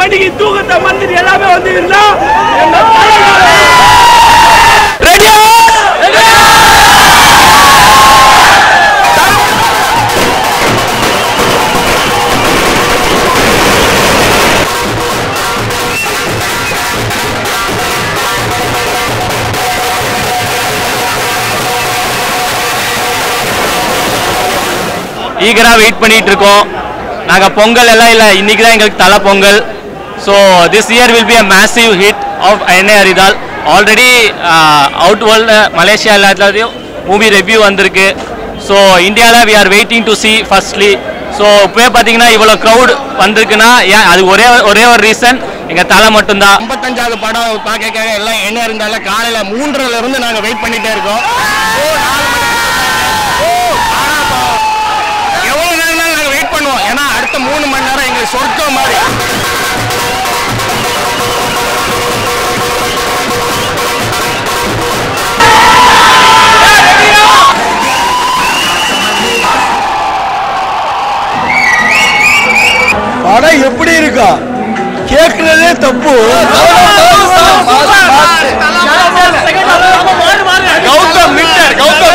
மணிக்கு தூக்கத்தை மந்திரி எல்லாமே வந்து இருந்தா ஈகரா வெயிட் பண்ணிட்டு இருக்கோம். நாங்க பொங்கல் எல்லாம் இல்ல, இன்னைக்கு தான் எங்களுக்கு தலை Pongal. So this year will be a massive hit of என்ஏ அரிதால். ஆல்ரெடி அவுட் வேர்ல்டு மலேசியா எல்லாத்துலேயும் மூவி ரிவ்யூ வந்திருக்கு. ஸோ இந்தியாவில் we are waiting to see firstly. ஸோ இப்போயே பார்த்தீங்கன்னா இவ்வளோ க்ரௌட் வந்திருக்குன்னா ஏன் அது ஒரே ஒரு ரீசன் எங்கள் தலை மட்டும்தான். 55வது படம் பார்க்க எல்லாம் என்ன இருந்தாலும் காலையில் 3:30 நாங்கள் வெயிட் பண்ணிட்டே இருக்கோம். எவ்வளோ நேரம் நாங்கள் வெயிட் பண்ணுவோம், ஏன்னா அடுத்த 3 மணி நேரம் எங்களுக்கு சொர்க்கம் மாதிரி. படம் எப்படி இருக்கா கேட்கறதே தப்பு.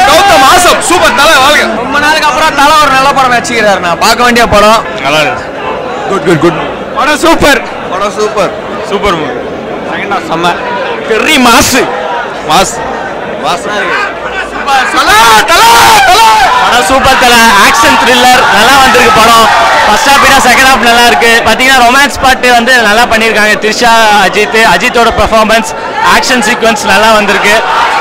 கௌதம் மாசம் சூப்பர் தலை வாழ்க. ரொம்ப நாளுக்கு அப்புறம் தலை ஒரு நல்ல படம் வச்சுக்கிறாரு. நான் பார்க்க வேண்டிய படம். நல்லா இருக்கு. குட் படம் super. Super movie. Second half செம்ம பெரிய மாஸ் படம் சூப்பர் தலை. ஆக்ஷன் த்ரில்லர் நல்லா வந்திருக்கு படம். ஃபர்ஸ்ட் ஹாஃப் விட செகண்ட் ஹாஃப் நல்லா இருக்கு. பார்த்தீங்கன்னா ரொமான்ஸ் பாட்டு வந்து நல்லா பண்ணியிருக்காங்க. த்ரிஷா, அஜித்தோட பெர்ஃபார்மன்ஸ், ஆக்ஷன் சீக்வன்ஸ் நல்லா வந்திருக்கு.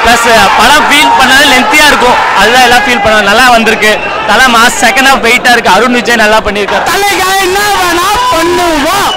ப்ளஸ் படம் ஃபீல் பண்ணாலே லென்த்தியாக இருக்கும், அதுதான் எல்லாம் ஃபீல் பண்ண நல்லா வந்திருக்கு. தலை மாஸ். செகண்ட் ஹாஃப் வெயிட்டாக இருக்கு. அருண் விஜய் நல்லா பண்ணியிருக்காரு. தலைக்காக என்ன வேணா பண்ணுவோம்.